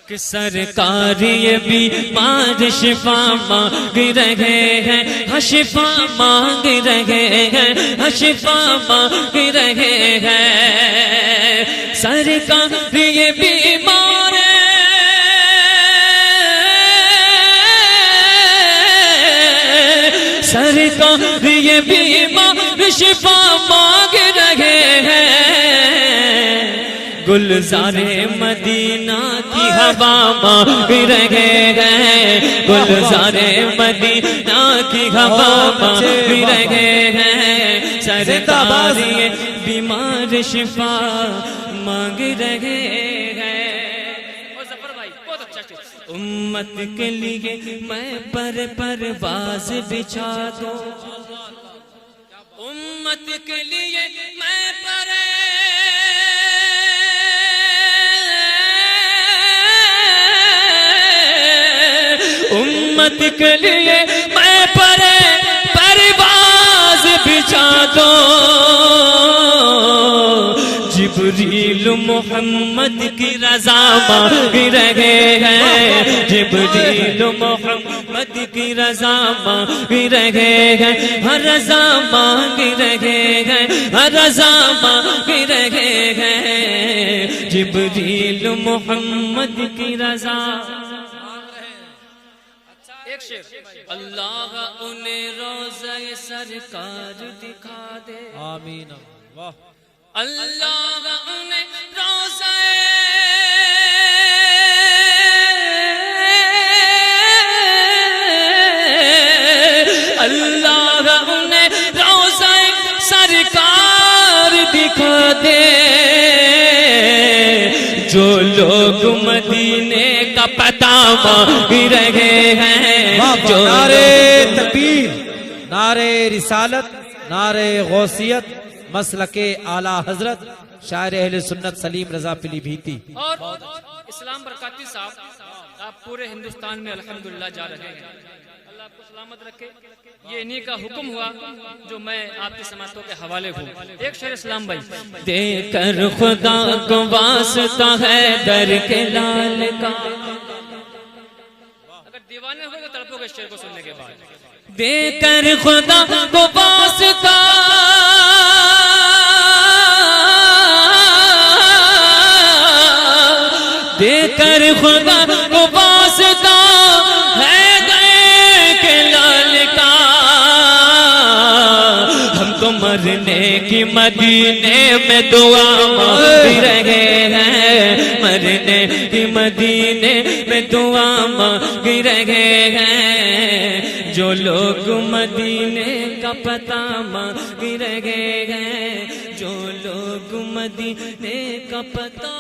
کہ سرکار یہ بیمار شفا مانگ رہے ہیں، شفا مانگ رہے ہیں، شفا مانگ رہے ہیں۔ سرکار یہ بیمار سرکار یہ بیمار شفا مانگ رہے ہیں، گلزار مدینہ کی ہوا مانگ رہے ہیں، گلزار مدینہ کی ہوا مانگ رہے ہیں۔ سرکار یہ بیمار شفا مانگ رہے ہیں۔ امت کے لیے میں پرواز بچھا دوں، امت کے لیے میں امت کے لیے میں پرواز بچھا دوں۔ جبریل محمد کی رضا مانگ رہے ہیں، جبریل محمد کی رضا مانگ رہے ہیں، ہر رضا مانگ رہے ہیں، ہر رضا مانگ رہے ہیں۔ جبریل محمد کی رضا۔ ایک شعر، اللہ انہیں روضہ سرکار دکھا دے، آمین۔ واہ، اللہ انہیں روضہ اللہ انہیں روضہ سرکار دکھا دے۔ جو لوگ مدینے کا پتہ مانگ رہے ہیں، جو نعرے تکبیر، نعرے رسالت، نعرے غوثیت، مسلک اعلیٰ حضرت شاعر اہل سنت سلیم رضا پلی بھیتی۔ اور اسلام برکاتی صاحب آپ پورے ہندوستان میں الحمدللہ جا رہے ہیں، اللہ آپ کو سلامت رکھے۔ یہ انہی کا حکم ہوا جو میں آپ کی سماعتوں کے حوالے ہوں۔ ایک شعر اسلام بھائی، دے کر خدا کو واسطہ ہے در کے لال کا۔ اگر دیوانے ہوئے تو تڑپو گے اس شعر کو سننے کے بعد۔ دے کر خدا کو واسطہ دے کر خدا کو واسطہ ہے در کے لال کا، ہم تو مرنے کی مدینے میں دعا مانگ رہے ہیں، مرنے کی مدینے میں دعا مانگ رہے ہیں۔ جو لوگ مدینے کا پتہ مانگ رہے ہیں، جو لوگ مدینے کا پتہ